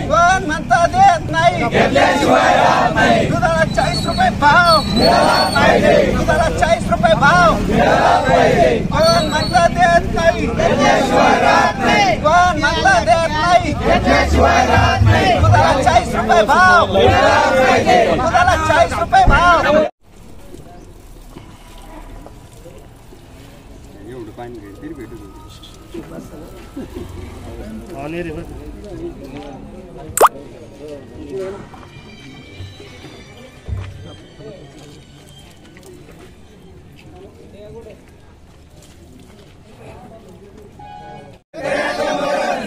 कोण म्हणता देत नाही, दुधाला 40 रुपये भाव, दुधाला 40 रुपये भाव, कोण म्हणता देत नाही, कोण म्हणता देत नाही, दुधाला 40 रुपये भाव, दुधाला 40 रुपये भाव.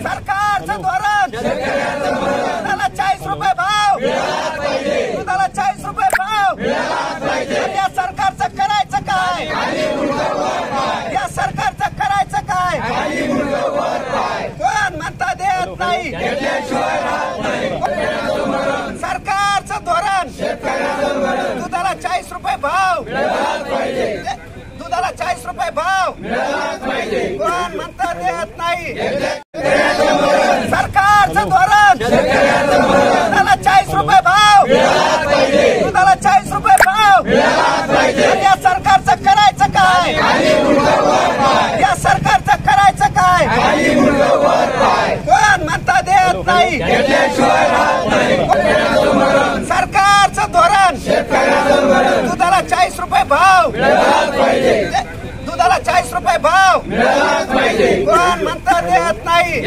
सरकारचं धोरण, दुधाला 40 रुपये भाव, दुधाला 40 रुपये भाव, या सरकारचं करायचं काय, या सरकारचं करायचं काय, कोण म्हणता देत नाही, सरकारचं धोरण, दुधाला 40 रुपये भाव, दुधाला 40 रुपये भाव, कोण म्हणता देत नाही, सरकारचं धोरण, दुधाला 40 रुपये भाव, दुधाला 40 रुपये भाव, या सरकारचं करायचं काय, या सरकारचं करायचं काय, कोण म्हणता देत नाही, सरकारचं धोरण, दुधाला 40 रुपये भाव, दुधाला 40 रुपये भाव, कोण म्हणता देत नाही.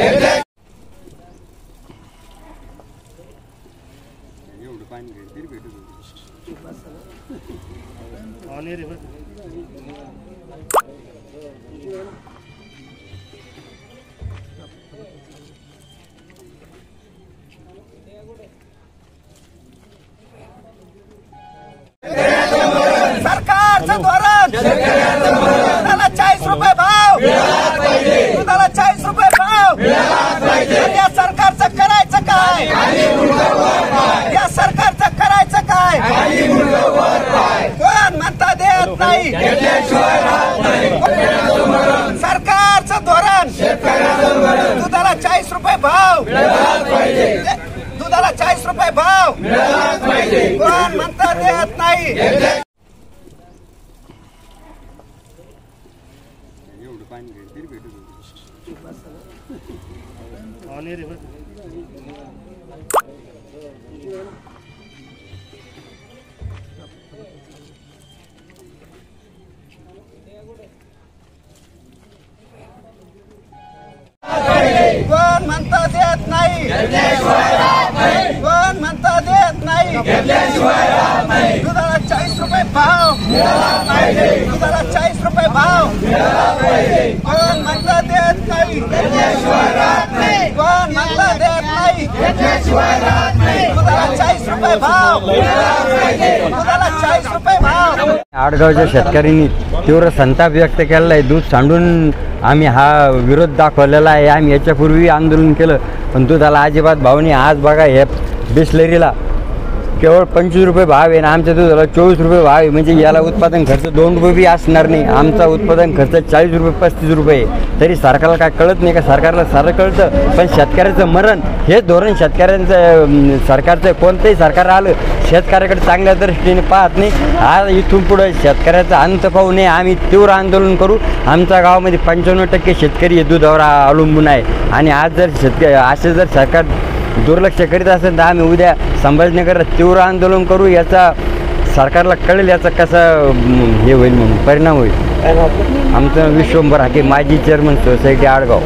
सरकारचं धोरण, दुधाला 40 रुपये भाव, दुधाला 40 रुपये भाव, या सरकारचं करायचं काय, या सरकारचं करायचं काय, कोण म्हणता देत नाही, सरकारचं धोरण, दुधाला 40 रुपये भाव, दुधाला 40 रुपये भाव, कोण म्हणता देत नाही. कोण म्हणता देत नाही, कोण म्हणता देत नाही, दुधाला 40 रुपये भाव, दुधाला 40 रुपये भाव, कोण म्हणता देत नाही, कोण म्हणता देत नाही, दुधाला 40 रुपये भाव, दुधाला 40 रुपये भाव. आडगावच्या शेतकऱ्यांनी तीव्र संताप व्यक्त केलेला आहे. दूध सांडून आम्ही हा विरोध दाखवलेला आहे. आम्ही याच्यापूर्वी आंदोलन केलं पण दुधाला अजिबात भाव नाही. आज बघा हे बिस्लरीला केवळ 25 रुपये भाव आहे आणि आमच्या दुधाला 24 रुपये भाव आहे. म्हणजे याला उत्पादन खर्च 2 रुपये बी असणार नाही. आमचा उत्पादन खर्च 40 रुपये 35 रुपये. तरी सरकारला काय कळत नाही का? सरकारला सारं कळतं पण शेतकऱ्याचं मरण हे धोरण शेतकऱ्यांचं सरकारचं कोणतंही सरकार आलं शेतकऱ्याकडे चांगल्या दृष्टीने पाहत नाही. आज इथून पुढे शेतकऱ्याचा अंत पाहू नये आम्ही तीव्र आंदोलन करू. आमच्या गावामध्ये 95% शेतकरी हे दुधावर अवलंबून आहे आणि आज जर असे जर सरकार दुर्लक्ष करीत असेल तर आम्ही उद्या संभाजीनगरात तीव्र आंदोलन करू. याचा सरकारला कळेल याचा कसा हे होईल म्हणून परिणाम होईल. आमचं विश्वंभर हाके माजी चेअरमन सोसायटी आडगाव.